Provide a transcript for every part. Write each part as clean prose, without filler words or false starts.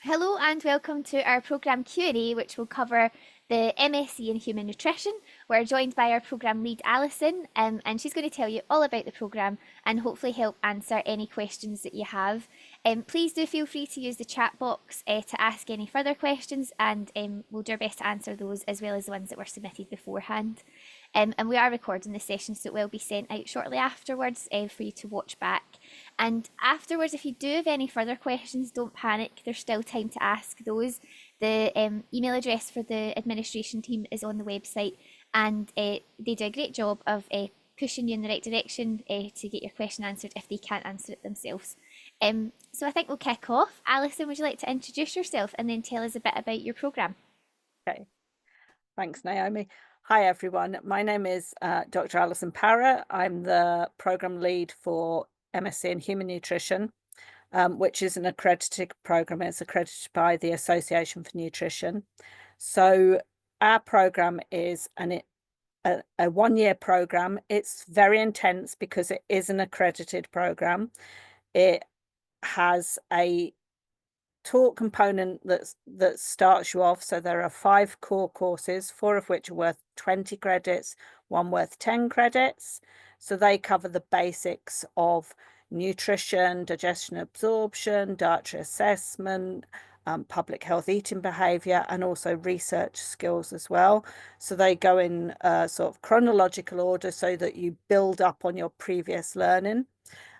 Hello and welcome to our programme Q&A, which will cover the MSc in Human Nutrition. We're joined by our programme lead Alison, and she's going to tell you all about the programme and hopefully help answer any questions that you have. Please do feel free to use the chat box to ask any further questions, and we'll do our best to answer those as well as the ones that were submitted beforehand. And we are recording this session, so it will be sent out shortly afterwards for you to watch back. And afterwards, if you do have any further questions, don't panic. There's still time to ask those. The email address for the administration team is on the website, and they do a great job of pushing you in the right direction to get your question answered if they can't answer it themselves. So I think we'll kick off. Alison, would you like to introduce yourself and then tell us a bit about your programme? Okay, thanks, Naomi. Hi, everyone. My name is Dr. Alison Parra. I'm the program lead for MSc in Human Nutrition, which is an accredited program. It's accredited by the Association for Nutrition. So our program is a one-year program. It's very intense because it is an accredited program. It has a talk component that starts you off. So there are 5 core courses, 4 of which are worth 20 credits, 1 worth 10 credits. So they cover the basics of nutrition, digestion, absorption, dietary assessment, public health eating behavior, and also research skills as well. So they go in sort of chronological order so that you build up on your previous learning.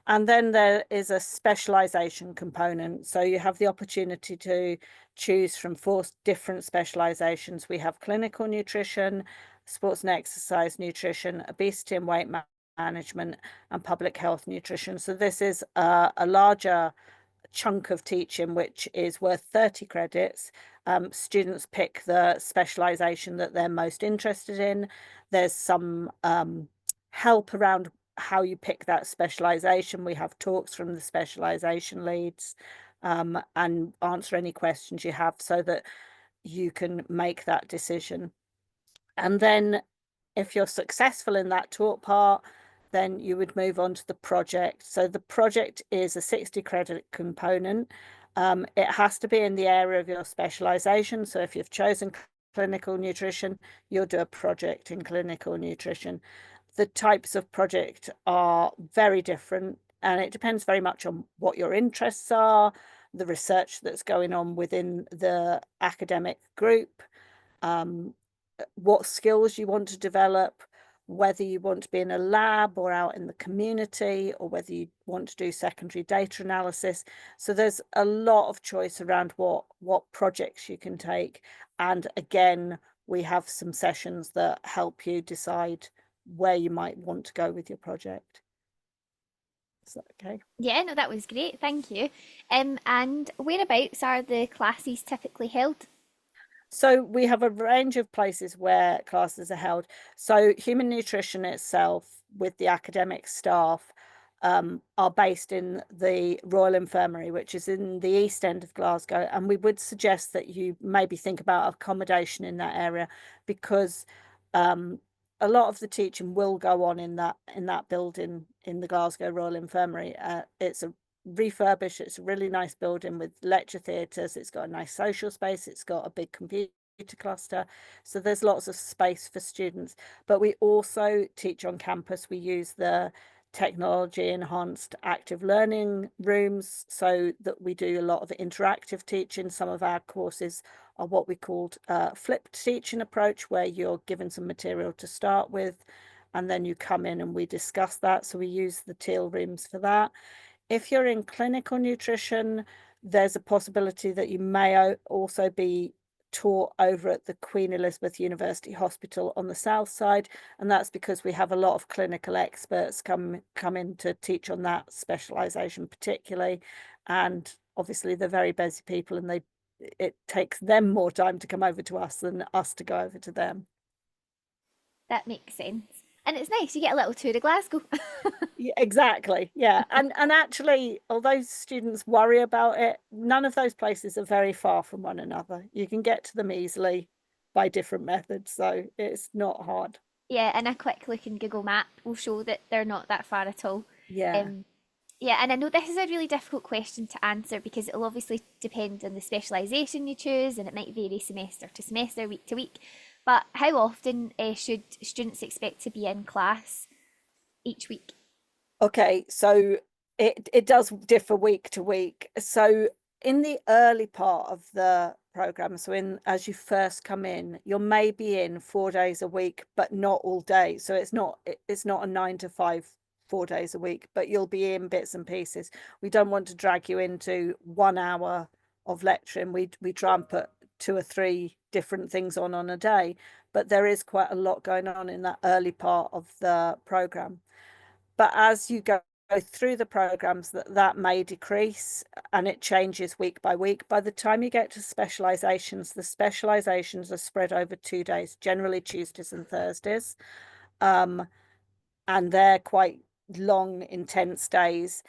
And then there is a specialization component. So you have the opportunity to choose from 4 different specializations. We have clinical nutrition, sports and exercise nutrition, obesity and weight management, and public health nutrition. So this is a larger chunk of teaching, which is worth 30 credits. Students pick the specialization that they're most interested in. There's some help around how you pick that specialization. We have talks from the specialization leads and answer any questions you have so that you can make that decision. And then if you're successful in that talk part, then you would move on to the project. So the project is a 60 credit component. It has to be in the area of your specialization. So if you've chosen clinical nutrition, you'll do a project in clinical nutrition. The types of project are very different, and it depends very much on what your interests are, the research that's going on within the academic group, what skills you want to develop, whether you want to be in a lab or out in the community, or whether you want to do secondary data analysis. So there's a lot of choice around what projects you can take. And again, we have some sessions that help you decide where you might want to go with your project. Is that okay? Yeah, no, that was great. Thank you. And whereabouts are the classes typically held? So we have a range of places where classes are held. So human nutrition itself, with the academic staff, are based in the Royal Infirmary, which is in the East End of Glasgow. And we would suggest that you maybe think about accommodation in that area, because a lot of the teaching will go on in that building in the Glasgow Royal Infirmary. It's a refurbished. It's a really nice building with lecture theatres. It's got a nice social space. It's got a big computer cluster. So there's lots of space for students. But we also teach on campus. We use the technology enhanced active learning rooms so that we do a lot of interactive teaching. Some of our courses are what we called flipped teaching approach, where you're given some material to start with, and then you come in and we discuss that. So we use the teal rooms for that. If you're in clinical nutrition, there's a possibility that you may also be taught over at the Queen Elizabeth University Hospital on the south side, and that's because we have a lot of clinical experts come in to teach on that specialization particularly. And obviously they're very busy people, and it takes them more time to come over to us than us to go over to them. That makes sense. And it's nice, you get a little tour of Glasgow. Yeah, exactly. Yeah. And actually, although students worry about it, none of those places are very far from one another. You can get to them easily by different methods, so it's not hard. Yeah, and a quick look in Google Map will show that they're not that far at all. Yeah. Um, Yeah, and I know this is a really difficult question to answer because it'll obviously depend on the specialisation you choose and it might vary semester to semester, week to week. But how often should students expect to be in class each week? Okay, so it does differ week to week. So in the early part of the program, so in as you first come in, you're maybe in 4 days a week, but not all day. So it's not a 9 to 5, 4 days a week, but you'll be in bits and pieces. We don't want to drag you into 1 hour of lecturing. We try and put 2 or 3 different things on a day, but there is quite a lot going on in that early part of the program. But as you go through the programs, that may decrease, and it changes week by week. By the time you get to specializations, the specializations are spread over 2 days, generally Tuesdays and Thursdays. And they're quite long, intense days.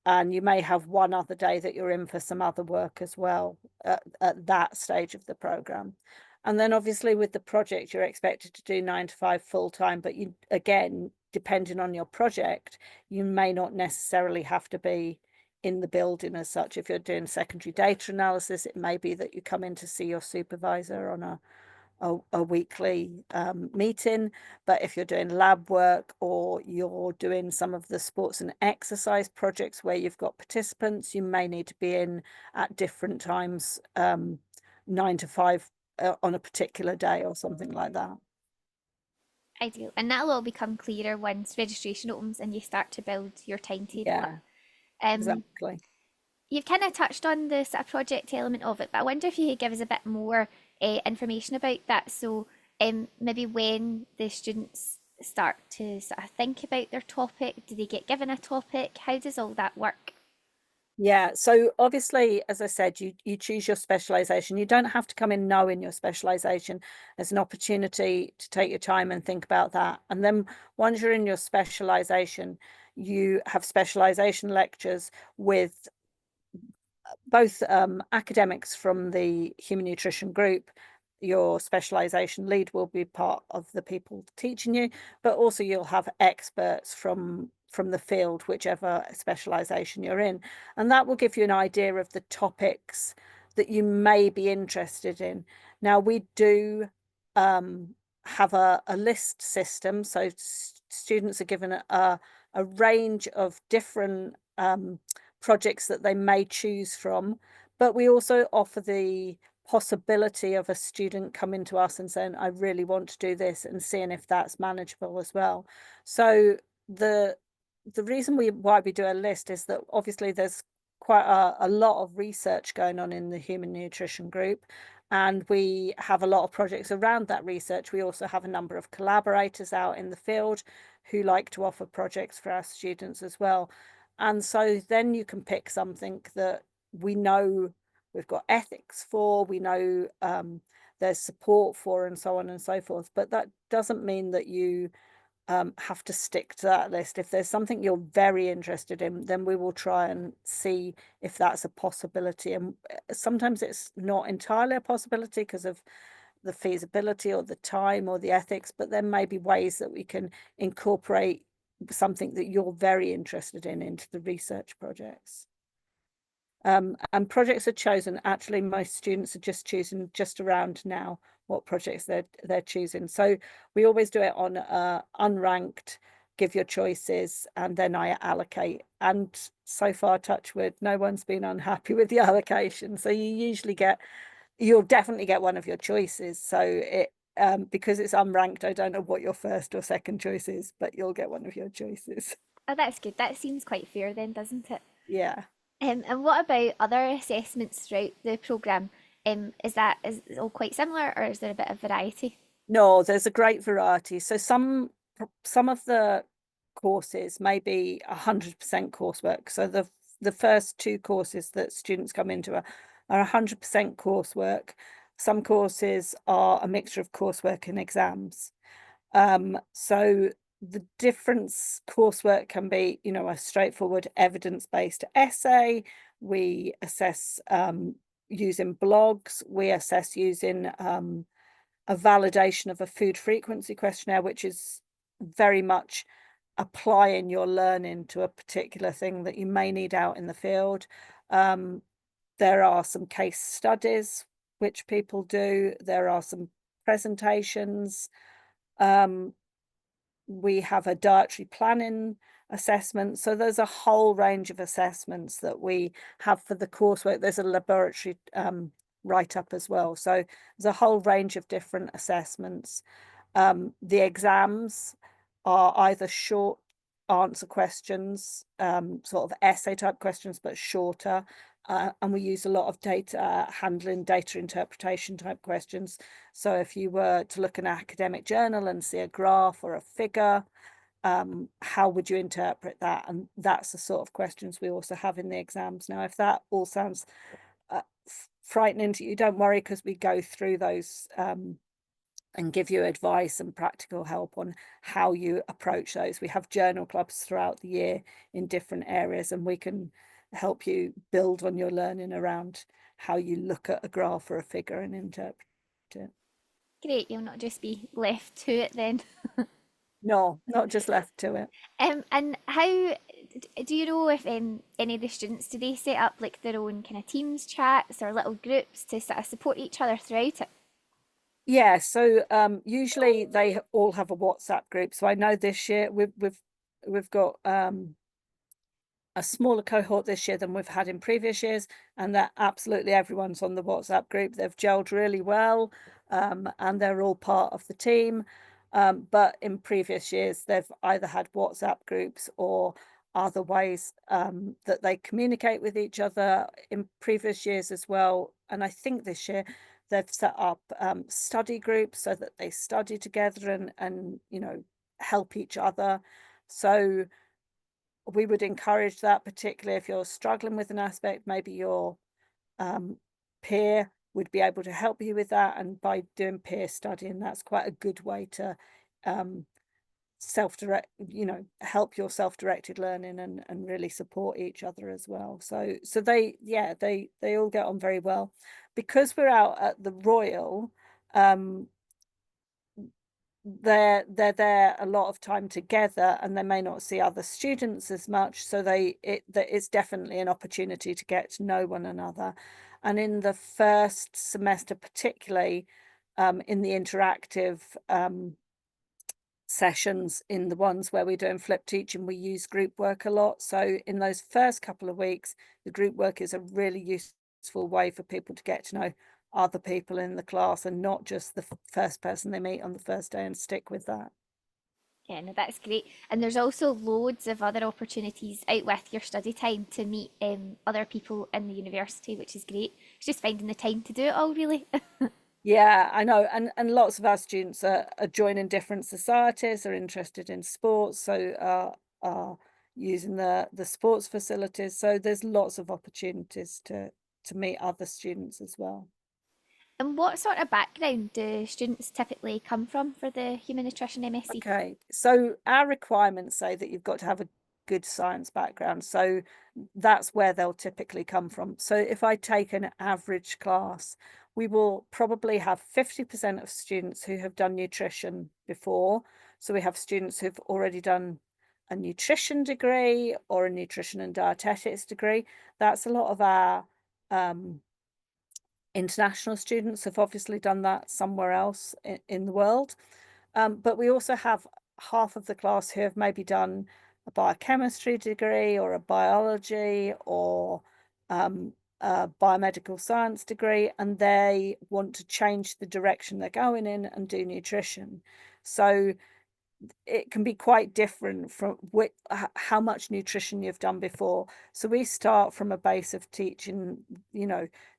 And you may have one other day that you're in for some other work as well at that stage of the program. And then obviously with the project, you're expected to do 9 to 5 full time, but you, again, depending on your project, you may not necessarily have to be in the building as such. If you're doing secondary data analysis, it may be that you come in to see your supervisor on a weekly meeting. But if you're doing lab work or you're doing some of the sports and exercise projects where you've got participants, you may need to be in at different times, 9 to 5 on a particular day or something like that. Ideal. And that'll all become clearer once registration opens and you start to build your timetable up. Yeah, Um, exactly. you've kind of touched on the sort of project element of it, but I wonder if you could give us a bit more information about that. So, maybe when the students start to sort of think about their topic, do they get given a topic? How does all that work? Yeah, so obviously, as I said, you choose your specialization. You don't have to come in knowing your specialization. There's an opportunity to take your time and think about that. And then once you're in your specialization, you have specialization lectures with both academics from the human nutrition group. Your specialization lead will be part of the people teaching you, but also you'll have experts from the field, whichever specialization you're in, and that will give you an idea of the topics that you may be interested in. Now we do have a list system, so students are given a range of different projects that they may choose from, but we also offer the possibility of a student coming to us and saying, I really want to do this, and seeing if that's manageable as well. So the reason why we do a list is that obviously there's quite a lot of research going on in the human nutrition group, and we have a lot of projects around that research. We also have a number of collaborators out in the field who like to offer projects for our students as well. And so then you can pick something that we know we've got ethics for, we know there's support for, and so on and so forth. But that doesn't mean that you have to stick to that list. If there's something you're very interested in, then we will try and see if that's a possibility. And sometimes it's not entirely a possibility because of the feasibility or the time or the ethics, but there may be ways that we can incorporate something that you're very interested in into the research projects. And projects are chosen. Actually, most students are just choosing just around now what projects they're choosing. So we always do it on unranked, give your choices, and then I allocate. And so far, touch wood, no one's been unhappy with the allocation. So you'll definitely get one of your choices. So it because it's unranked, I don't know what your first or second choice is, but you'll get one of your choices. Oh, that's good. That seems quite fair then, doesn't it? Yeah. And what about other assessments throughout the programme? Is it all quite similar or is there a bit of variety? No, there's a great variety. So some of the courses may be 100% coursework. So the first 2 courses that students come into are 100% coursework. Some courses are a mixture of coursework and exams. So the difference coursework can be, a straightforward evidence-based essay. We assess using blogs. We assess using a validation of a food frequency questionnaire, which is very much applying your learning to a particular thing that you may need out in the field. There are some case studies which people do. There are some presentations. Um, we have a dietary planning assessment. So there's a whole range of assessments that we have for the coursework. There's a laboratory write-up as well. So there's a whole range of different assessments. The exams are either short answer questions, sort of essay type questions, but shorter. And we use a lot of data handling, data interpretation type questions. So if you were to look at an academic journal and see a graph or a figure, how would you interpret that? And that's the sort of questions we also have in the exams. Now, if that all sounds frightening to you, don't worry, because we go through those and give you advice and practical help on how you approach those. We have journal clubs throughout the year in different areas, and we can help you build on your learning around how you look at a graph or a figure and interpret it. Great, you'll not just be left to it then. No, not just left to it. And how do you know if any of the students, do they set up like their own kind of Teams chats or little groups to sort of support each other throughout it? Yeah, so usually they all have a WhatsApp group. So I know this year we've got a smaller cohort this year than we've had in previous years, and that absolutely everyone's on the WhatsApp group. They've gelled really well, and they're all part of the team. But in previous years, they've either had WhatsApp groups or other ways that they communicate with each other in previous years as well. And I think this year they've set up study groups so that they study together and help each other. So we would encourage that, particularly if you're struggling with an aspect, maybe your peer would be able to help you with that. And by doing peer studying, that's quite a good way to self-direct, help your self-directed learning and really support each other as well. So they all get on very well. Because we're out at the Royal, they're there a lot of time together, and they may not see other students as much, so it's definitely an opportunity to get to know one another. And in the first semester particularly, in the interactive sessions, in the ones where we're doing flip teaching, we use group work a lot. So in those first couple of weeks, the group work is a really useful way for people to get to know other people in the class and not just the first person they meet on the first day and stick with that. Yeah, no, that's great. And there's also loads of other opportunities out with your study time to meet other people in the university, which is great. It's just finding the time to do it all, really. Yeah, I know. And lots of our students are joining different societies, are interested in sports, so are using the sports facilities. So there's lots of opportunities to meet other students as well. And what sort of background do students typically come from for the human nutrition MSc? Okay, so our requirements say that you've got to have a good science background. So that's where they'll typically come from. So if I take an average class, we will probably have 50% of students who have done nutrition before. So we have students who've already done a nutrition degree or a nutrition and dietetics degree. That's a lot of our international students have obviously done that somewhere else in the world. But we also have half of the class who have maybe done a biochemistry degree or a biology or a biomedical science degree, and they want to change the direction they're going in and do nutrition. So it can be quite different from how much nutrition you've done before. So we start from a base of teaching,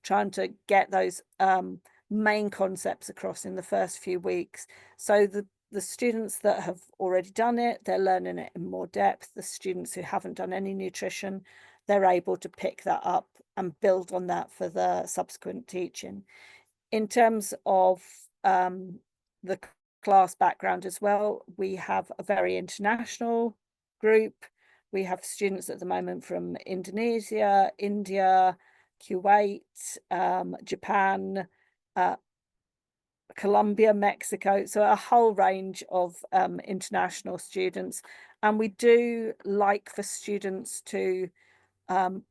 trying to get those main concepts across in the first few weeks. So the students that have already done it, they're learning it in more depth. The students who haven't done any nutrition, they're able to pick that up and build on that for the subsequent teaching. In terms of the class background as well, we have a very international group. We have students at the moment from Indonesia, India, Kuwait, Japan, Colombia, Mexico, so a whole range of international students. And we do like for students to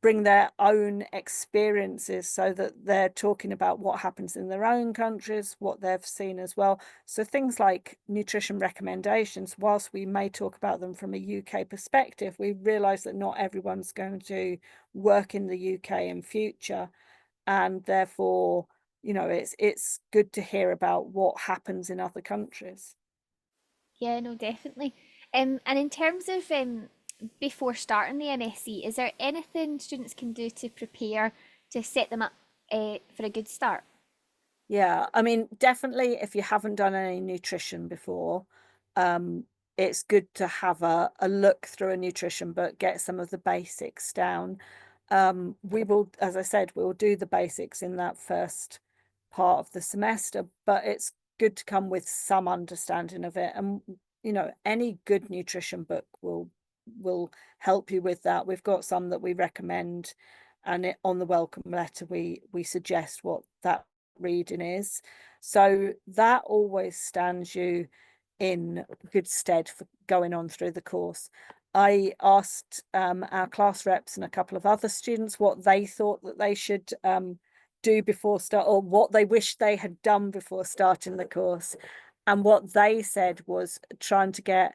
bring their own experiences so that they're talking about what happens in their own countries, what they've seen as well. So things like nutrition recommendations, whilst we may talk about them from a UK perspective, we realise that not everyone's going to work in the UK in future, and therefore, it's good to hear about what happens in other countries. Yeah, no, definitely. And in terms of before starting the MSc, is there anything students can do to prepare to set them up for a good start? Yeah, I mean, definitely if you haven't done any nutrition before, um, it's good to have a look through a nutrition book, get some of the basics down. We will, as I said, we'll do the basics in that first part of the semester, but it's good to come with some understanding of it. And any good nutrition book will help you with that. We've got some that we recommend, and on the welcome letter we suggest what that reading is. So that always stands you in good stead for going on through the course. I asked our class reps and a couple of other students what they thought that they should do before start, or what they wish they had done before starting the course. And what they said was trying to get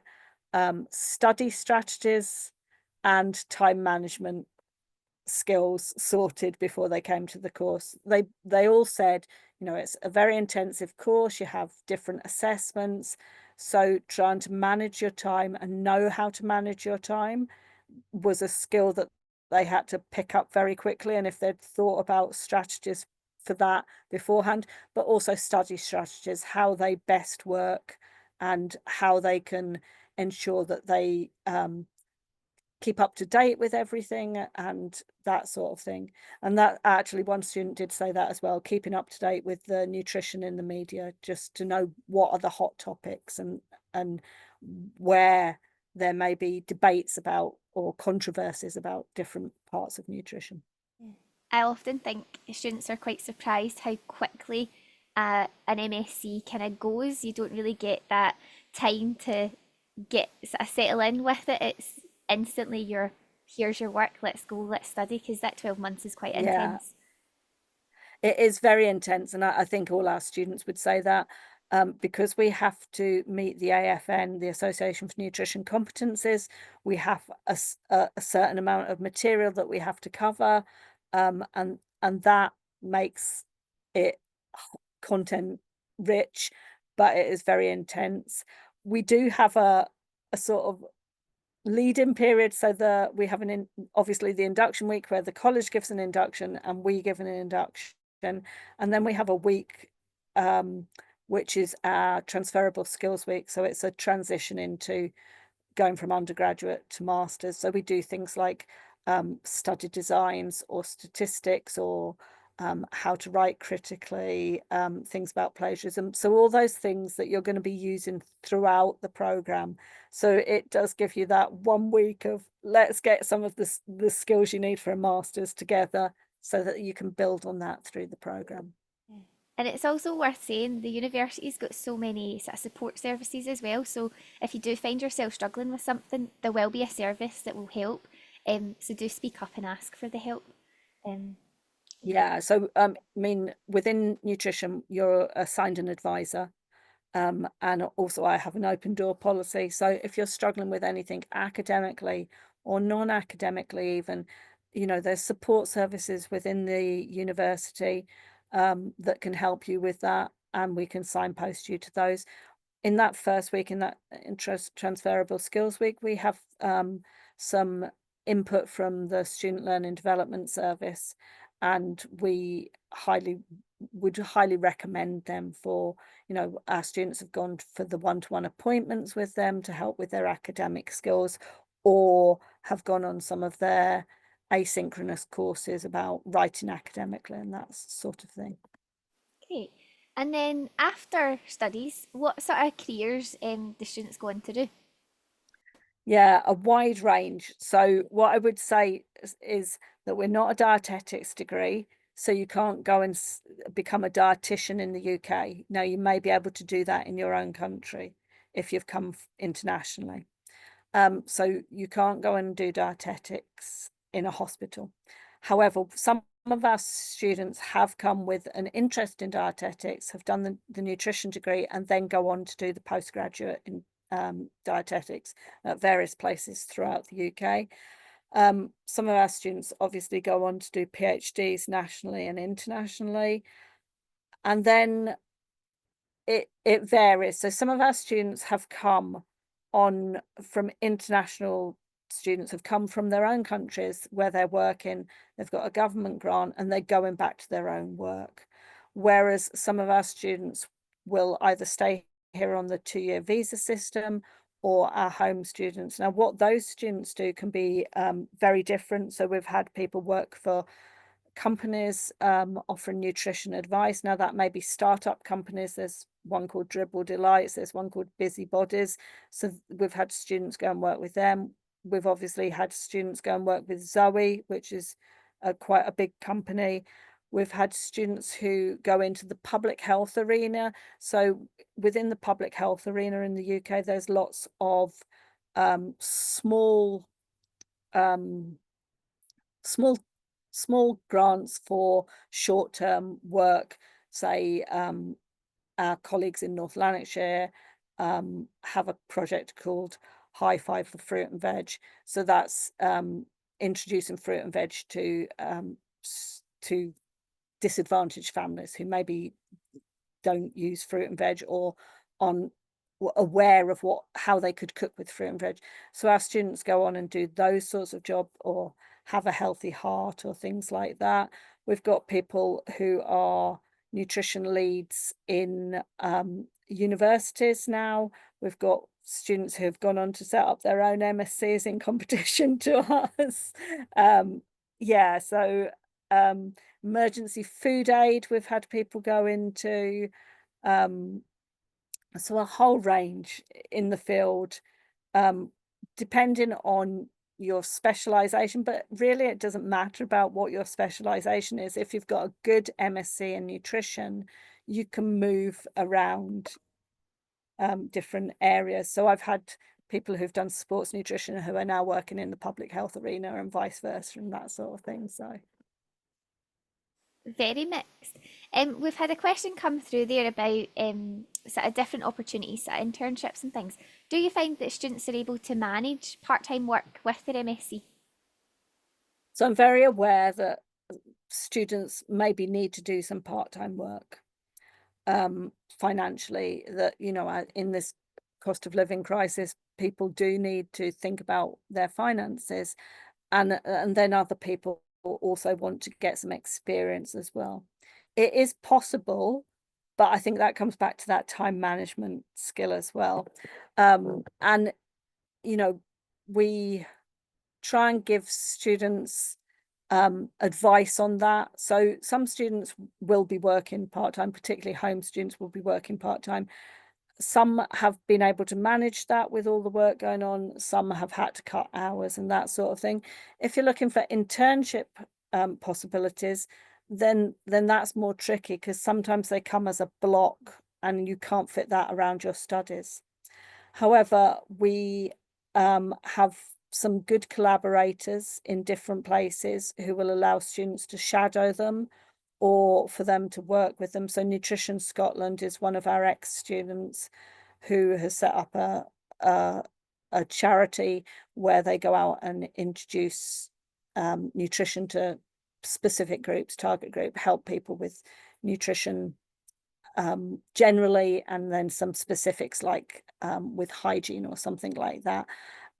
study strategies and time management skills sorted before they came to the course. They all said, it's a very intensive course, you have different assessments, so trying to manage your time and know how to manage your time was a skill that they had to pick up very quickly. And if they'd thought about strategies for that beforehand, but also study strategies, how they best work and how they can ensure that they keep up to date with everything and that sort of thing. And that actually, one student did say that as well, keeping up to date with the nutrition in the media, just to know what are the hot topics and where there may be debates about or controversies about different parts of nutrition. Yeah. I often think students are quite surprised how quickly an MSc kind of goes. You don't really get that time to get sort of settle in with it. It's instantly here's your work, let's go, let's study, because that 12 months is quite Yeah, intense. it is very intense, and I think all our students would say that, because we have to meet the AFN, the Association for Nutrition Competencies. We have a certain amount of material that we have to cover, and that makes it content rich, but it is very intense. We do have a sort of lead-in period, so we have obviously the induction week where the college gives an induction and we give an induction, and then we have a week which is our transferable skills week. So it's a transition into going from undergraduate to masters. So we do things like study designs or statistics, or how to write critically, things about plagiarism. So all those things that you're going to be using throughout the program. So it does give you that 1 week of let's get some of the skills you need for a master's together so that you can build on that through the program. Yeah. And it's also worth saying the university's got so many sort of support services as well. So if you do find yourself struggling with something, there will be a service that will help. So do speak up and ask for the help. Um, Yeah. So I mean, within nutrition, you're assigned an advisor. And also, I have an open door policy. So if you're struggling with anything academically or non-academically, even, there's support services within the university that can help you with that, and we can signpost you to those. In that first week, in that transferable skills week, we have some input from the Student Learning Development Service, and we would highly recommend them for, our students have gone for the one-to-one appointments with them to help with their academic skills, or have gone on some of their asynchronous courses about writing academically and that sort of thing. Great. And then after studies, what sort of careers the students go on to do? Yeah, a wide range. So what I would say is that we're not a dietetics degree. So you can't go and become a dietitian in the UK. Now, you may be able to do that in your own country if you've come internationally. So you can't go and do dietetics in a hospital. However, some of our students have come with an interest in dietetics, have done the nutrition degree, and then go on to do the postgraduate in dietetics at various places throughout the UK. Some of our students obviously go on to do PhDs nationally and internationally. And then it varies. So some of our students have come on from international students have come from their own countries where they're working, they've got a government grant and they're going back to their own work. Whereas some of our students will either stay here on the 2-year visa system or our home students. Now, what those students do can be very different. So we've had people work for companies offering nutrition advice. Now, that may be startup companies. There's one called Dribble Delights, there's one called Busy Bodies. So we've had students go and work with them. We've obviously had students go and work with Zoe, which is quite a big company. We've had students who go into the public health arena. So within the public health arena in the UK, there's lots of small small grants for short-term work. Say our colleagues in North Lanarkshire have a project called High Five for Fruit and Veg. So that's introducing fruit and veg to disadvantaged families who maybe don't use fruit and veg or on aware of how they could cook with fruit and veg. So our students go on and do those sorts of job or have a healthy heart or things like that. We've got people who are nutrition leads in universities now. We've got students who have gone on to set up their own MSCs in competition to us. Yeah, so emergency food aid, we've had people go into. So a whole range in the field, depending on your specialization, but really it doesn't matter about what your specialization is. If you've got a good MSc in nutrition, you can move around different areas. So I've had people who've done sports nutrition who are now working in the public health arena and vice versa and that sort of thing. So Very mixed. We've had a question come through there about sort of different opportunities, sort of internships and things. Do you find that students are able to manage part-time work with their MSc? So I'm very aware that students maybe need to do some part-time work financially, that, you know, in this cost of living crisis, people do need to think about their finances. And then other people also want to get some experience as well. It is possible, but I think that comes back to that time management skill as well. And, you know, we try and give students advice on that. So some students will be working part-time, particularly home students will be working part-time. Some have been able to manage that with all the work going on. Some have had to cut hours and that sort of thing. If you're looking for internship possibilities, then that's more tricky because sometimes they come as a block and you can't fit that around your studies. However, we have some good collaborators in different places who will allow students to shadow them or for them to work with them. So Nutrition Scotland is one of our ex-students who has set up a charity where they go out and introduce nutrition to specific groups, target group, help people with nutrition generally, and then some specifics like with hygiene or something like that.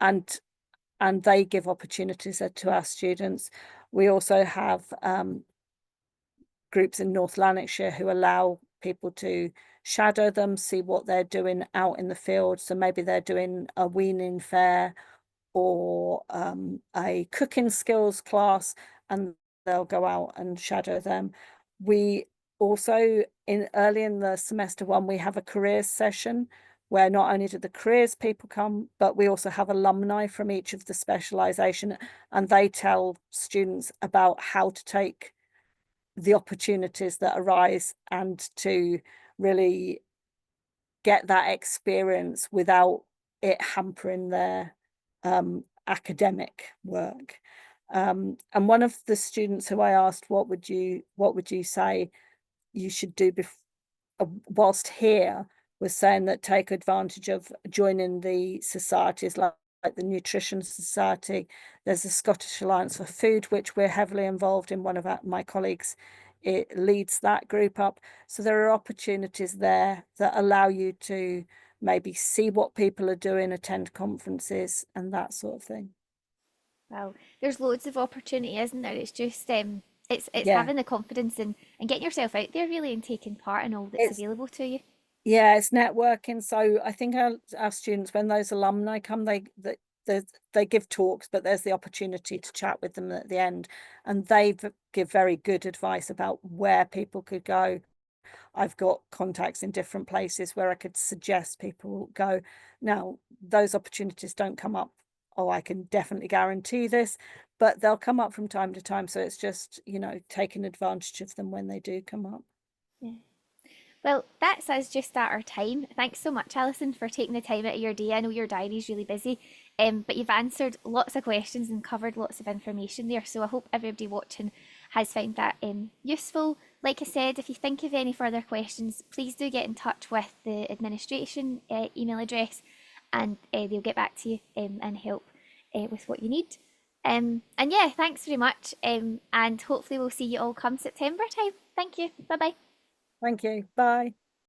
And they give opportunities to our students. We also have groups in North Lanarkshire who allow people to shadow them, see what they're doing out in the field. So maybe they're doing a weaning fair or a cooking skills class, and they'll go out and shadow them. We also, early in the semester one, we have a careers session where not only do the careers people come, but we also have alumni from each of the specialization, and they tell students about how to take the opportunities that arise and to really get that experience without it hampering their academic work. And one of the students who I asked, what would you say you should do whilst here, was saying that take advantage of joining the societies like the Nutrition Society. There's the Scottish Alliance for Food, which we're heavily involved in. One of my colleagues, it leads that group up. So there are opportunities there that allow you to maybe see what people are doing, attend conferences and that sort of thing. Well, there's loads of opportunity, isn't there? It's just it's Yeah, having the confidence and getting yourself out there really and taking part in all that's it's available to you. yeah, it's networking. So I think our students, when those alumni come, they give talks, but there's the opportunity to chat with them at the end, and give very good advice about where people could go. I've got contacts in different places where I could suggest people go. Now, those opportunities don't come up. Oh, I can definitely guarantee this, but they'll come up from time to time. So it's just, taking advantage of them when they do come up. Yeah. Well, that's us just at our time. Thanks so much, Alison, for taking the time out of your day. I know your diary's really busy, but you've answered lots of questions and covered lots of information there. So I hope everybody watching has found that useful. Like I said, if you think of any further questions, please do get in touch with the administration email address, and they'll get back to you and help with what you need. And yeah, thanks very much. And hopefully we'll see you all come September time. Thank you. Bye bye. Thank you. Bye.